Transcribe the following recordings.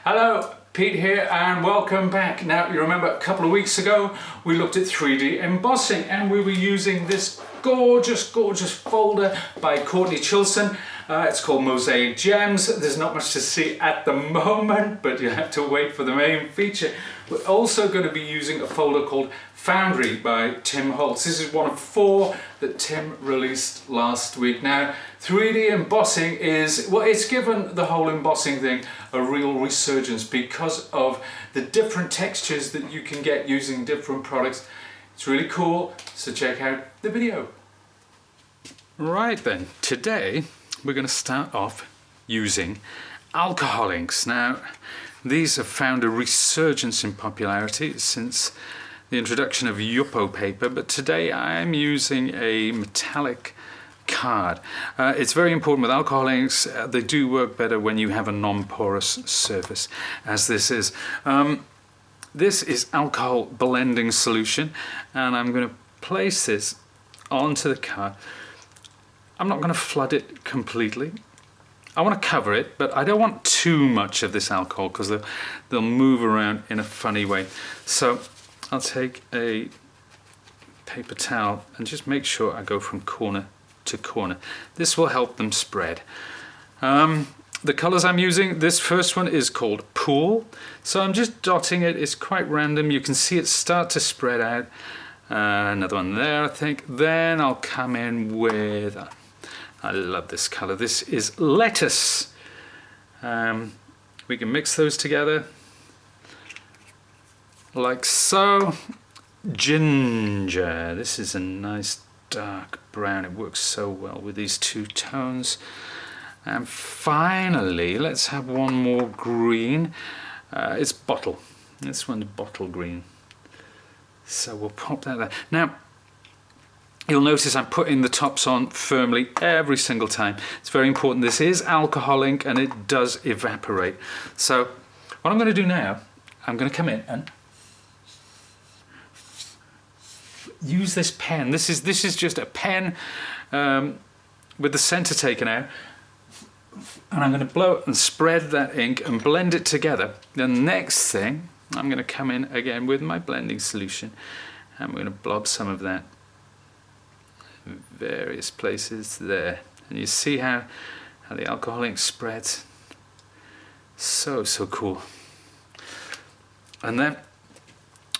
Hello, Pete here and welcome back. Now you remember a couple of weeks ago we looked at 3D embossing and we were using this gorgeous folder by Courtney Chilson. It's called Mosaic Gems. There's not much to see at the moment, but you have to wait for the main feature. We're also going to be using a folder called Foundry by Tim Holtz. This is one of 4 that Tim released last week. Now 3D embossing is, well, it's given the whole embossing thing a real resurgence because of the different textures that you can get using different products. It's really cool, so check out the video. Right then, today we're going to start off using alcohol inks. Now these have found a resurgence in popularity since the introduction of Yupo paper, but today I'm using a metallic card. It's very important with alcohol inks. They do work better when you have a non-porous surface, as this is. This is alcohol blending solution, and I'm going to place this onto the card. I'm not going to flood it completely. I want to cover it, but I don't want too much of this alcohol because they'll move around in a funny way. So I'll take a paper towel and just make sure I go from corner to corner. This will help them spread. The colors I'm using, this first one is called Pool. So I'm just dotting it. It's quite random. You can see it start to spread out. Another one there, I think. Then I'll come in with, I love this color. This is Lettuce. We can mix those together like so. Ginger. This is a nice dark brown. It works so well with these two tones. And finally, let's have one more green. It's Bottle. This one's Bottle Green. So we'll pop that there. Now, you'll notice I'm putting the tops on firmly every single time. It's very important. This is alcohol ink and it does evaporate. So what I'm going to do now, I'm going to come in and use this pen. This is just a pen with the center taken out. And I'm going to blow it and spread that ink and blend it together. The next thing, I'm going to come in again with my blending solution and we're going to blob some of that in various places there. And you see how the alcohol ink spreads. So cool. And then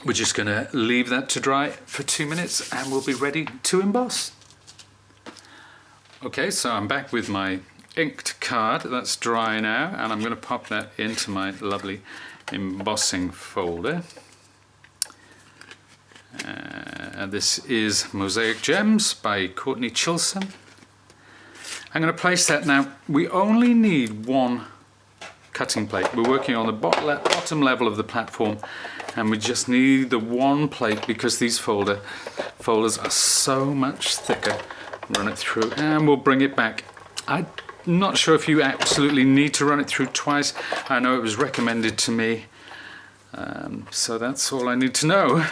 we're just going to leave that to dry for 2 minutes and we'll be ready to emboss. Okay, so I'm back with my inked card. That's dry now, and I'm going to pop that into my lovely embossing folder. This is Mosaic Gems by Courtney Chilson. I'm going to place that now. We only need one cutting plate. We're working on the bottom level of the platform, and we just need the one plate because these folders are so much thicker. Run it through, and we'll bring it back. I'm not sure if you absolutely need to run it through twice. I know it was recommended to me, so that's all I need to know.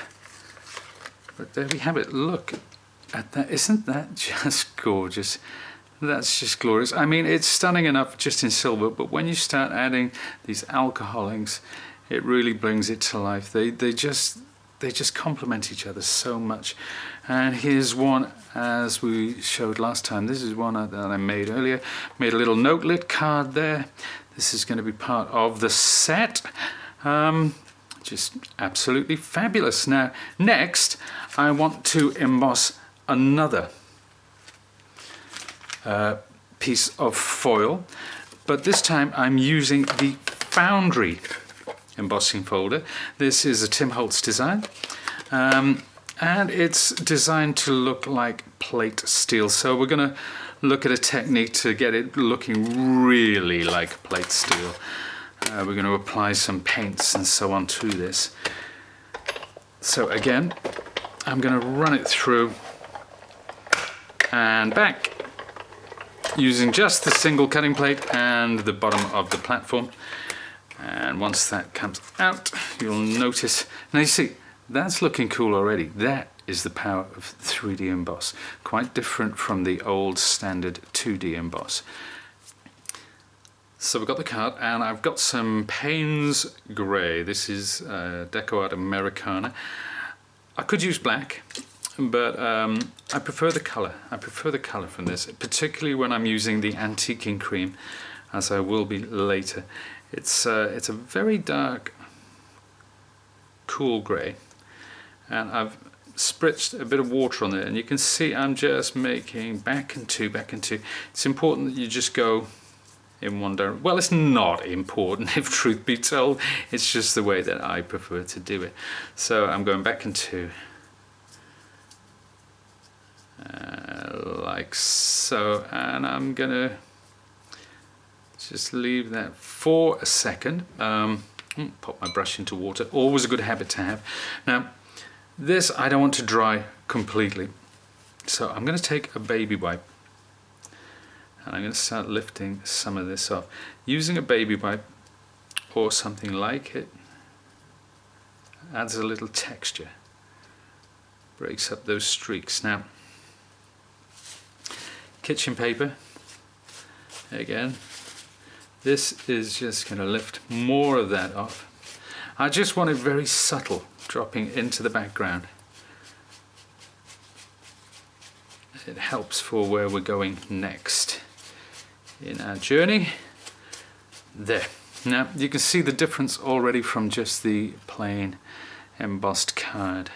But there we have it. Look at that. Isn't that just gorgeous? That's just glorious. I mean, it's stunning enough just in silver, but when you start adding these alcohol inks, it really brings it to life. They just complement each other so much. And here's one as we showed last time. This is one that I made earlier. Made a little notelet card there. This is going to be part of the set. Just absolutely fabulous. Now, next, I want to emboss another piece of foil, but this time I'm using the Foundry embossing folder. This is a Tim Holtz design, and it's designed to look like plate steel. So we're going to look at a technique to get it looking really like plate steel. We're going to apply some paints and so on to this. So again, I'm going to run it through and back using just the single cutting plate and the bottom of the platform. And once that comes out, you'll notice, now you see, that's looking cool already. That is the power of 3D emboss. Quite different from the old standard 2D emboss. So we've got the card, and I've got some Payne's Grey. This is Deco Art Americana. I could use black, but I prefer the colour. I prefer the colour from this, particularly when I'm using the antiquing cream, as I will be later. It's a very dark, cool grey, and I've spritzed a bit of water on it, and you can see I'm just making back and two. It's important that you just go in one direction. Well, it's not important, if truth be told. It's just the way that I prefer to do it. So I'm going back and two, like so, and I'm gonna just leave that for a second. Pop my brush into water, always a good habit to have. Now this I don't want to dry completely, so I'm going to take a baby wipe and I'm going to start lifting some of this off. Using a baby wipe or something like it adds a little texture, breaks up those streaks. Now kitchen paper, again, this is just going to lift more of that off. I just want it very subtle, dropping into the background. It helps for where we're going next in our journey. There. Now you can see the difference already from just the plain embossed card.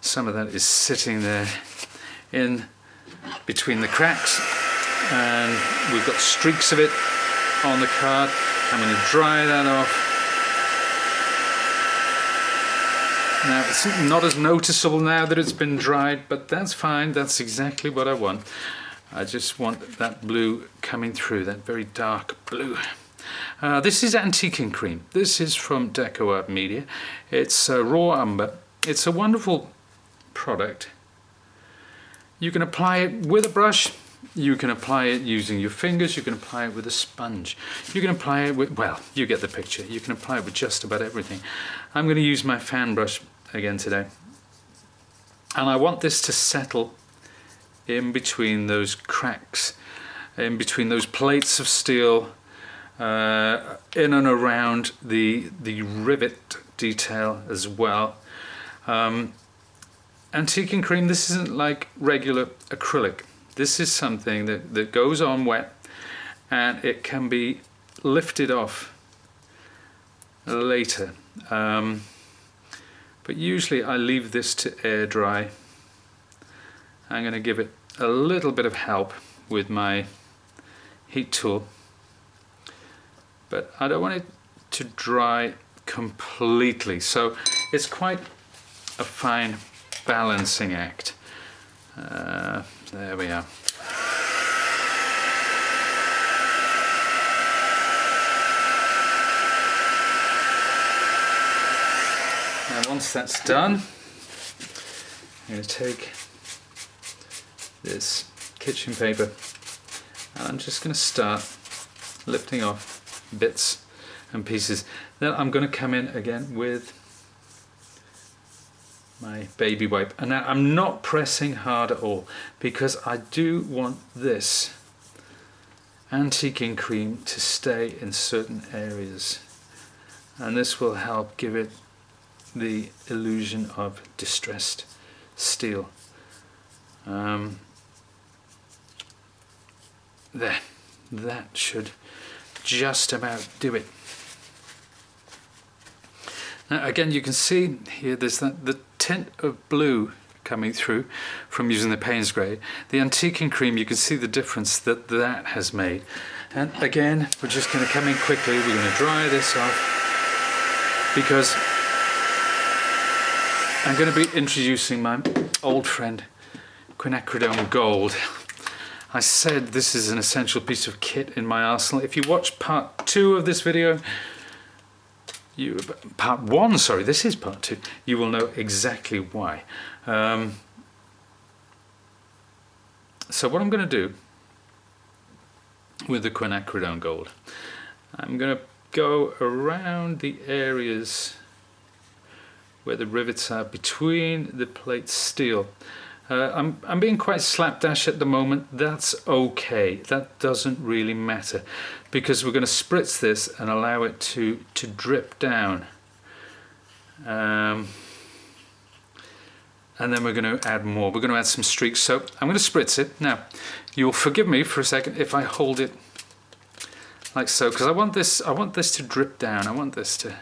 Some of that is sitting there in between the cracks, and we've got streaks of it on the card. I'm going to dry that off. Now it's not as noticeable now that it's been dried, but that's fine. That's exactly what I want. I just want that blue coming through, that very dark blue. This is antiquing cream. This is from Deco Art Media. It's raw umber. It's a wonderful product. You can apply it with a brush. You can apply it using your fingers. You can apply it with a sponge. You can apply it with, well, you get the picture. You can apply it with just about everything. I'm going to use my fan brush again today, and I want this to settle in between those cracks, in between those plates of steel, in and around the rivet detail as well. Antiquing cream, this isn't like regular acrylic. This is something that goes on wet, and it can be lifted off later. But usually I leave this to air dry. I'm going to give it a little bit of help with my heat tool, but I don't want it to dry completely. So it's quite a fine balancing act. There we are. Now once that's done, I'm going to take this kitchen paper and I'm just going to start lifting off bits and pieces. Then I'm going to come in again with my baby wipe, and now I'm not pressing hard at all because I do want this antiquing cream to stay in certain areas, and this will help give it the illusion of distressed steel. There, that should just about do it. Now again, you can see here there's the tint of blue coming through from using the Payne's Grey. The antiquing cream, you can see the difference that has made. And again, we're just going to come in quickly. We're going to dry this off because I'm going to be introducing my old friend quinacridone gold. I said this is an essential piece of kit in my arsenal. If you watch part 2 of this video, part 1, sorry, this is part 2, you will know exactly why. So what I'm going to do with the quinacridone gold, I'm going to go around the areas where the rivets are between the plate steel, I'm being quite slapdash at the moment. That's okay. That doesn't really matter, because we're going to spritz this and allow it to drip down. And then we're going to add more. We're going to add some streaks. So I'm going to spritz it. Now, you'll forgive me for a second if I hold it like so, because I want this to drip down. I want this to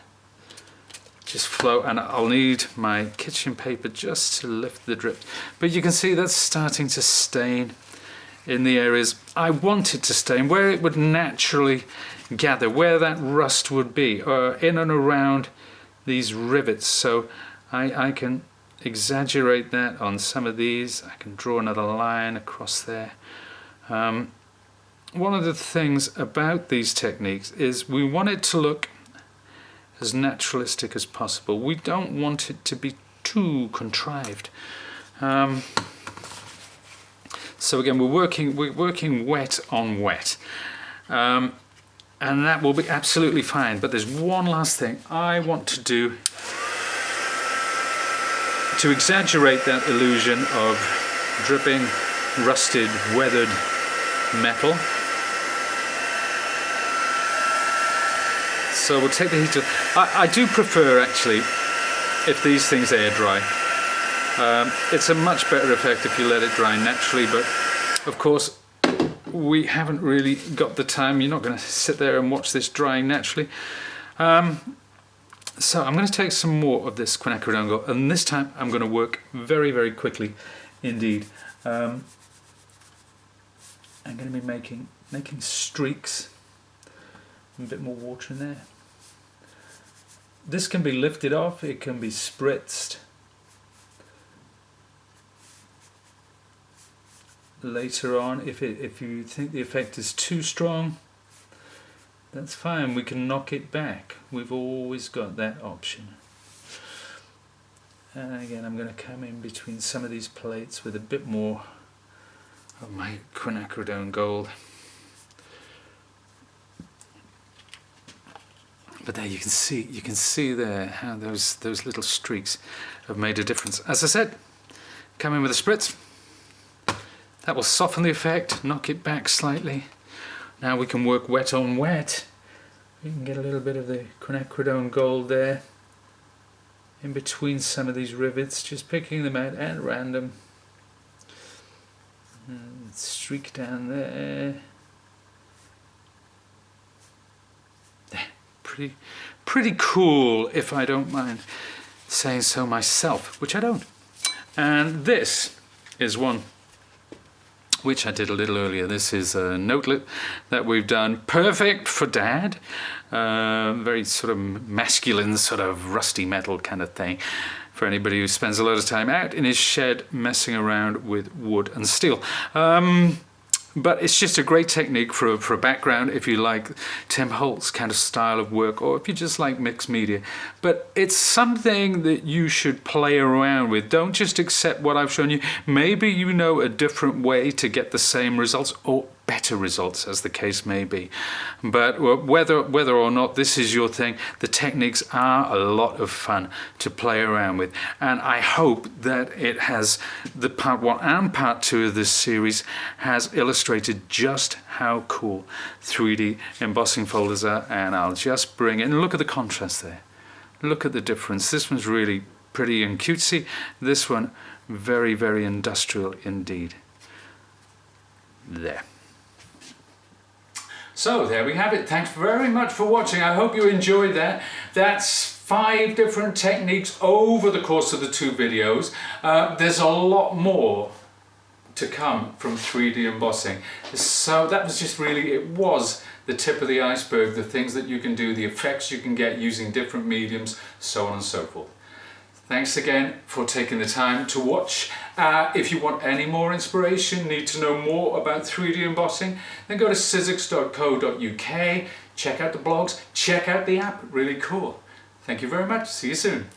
just flow, and I'll need my kitchen paper just to lift the drip. But you can see that's starting to stain in the areas I want it to stain, where it would naturally gather, where that rust would be, in and around these rivets. So I can exaggerate that on some of these. I can draw another line across there. One of the things about these techniques is we want it to look as naturalistic as possible. We don't want it to be too contrived. So again, we're working wet on wet, and that will be absolutely fine. But there's one last thing I want to do to exaggerate that illusion of dripping, rusted, weathered metal. So we'll take the heater. I do prefer, actually, if these things air dry. It's a much better effect if you let it dry naturally, but of course we haven't really got the time. You're not going to sit there and watch this drying naturally. So I'm going to take some more of this quinacridone gold, and this time I'm going to work very, very quickly indeed. I'm going to be making streaks. A bit more water in there. This can be lifted off, it can be spritzed later on. If you think the effect is too strong, that's fine, we can knock it back. We've always got that option. And again, I'm going to come in between some of these plates with a bit more of my quinacridone gold. But there you can see there how those little streaks have made a difference. As I said, come in with a spritz. That will soften the effect, knock it back slightly. Now we can work wet on wet. We can get a little bit of the quinacridone gold there in between some of these rivets, just picking them out at random. And streak down there. Pretty cool, if I don't mind saying so myself, which I don't. And this is one which I did a little earlier. This is a notelet that we've done, perfect for Dad. Very sort of masculine, sort of rusty metal kind of thing for anybody who spends a lot of time out in his shed messing around with wood and steel. But it's just a great technique for a background if you like Tim Holt's kind of style of work, or if you just like mixed media. But it's something that you should play around with. Don't just accept what I've shown you. Maybe you know a different way to get the same results, or better results, as the case may be. But whether or not this is your thing, the techniques are a lot of fun to play around with. And I hope that it has, the part 1 and part 2 of this series has illustrated just how cool 3D embossing folders are. And I'll just bring it, and look at the contrast there. Look at the difference. This one's really pretty and cutesy. This one, very, very industrial indeed. There. So there we have it. Thanks very much for watching. I hope you enjoyed that. That's 5 different techniques over the course of the 2 videos. There's a lot more to come from 3D embossing. So that was just really, it was the tip of the iceberg, the things that you can do, the effects you can get using different mediums, so on and so forth. Thanks again for taking the time to watch. If you want any more inspiration, need to know more about 3D embossing, then go to sizzix.co.uk, check out the blogs, check out the app, really cool. Thank you very much, see you soon.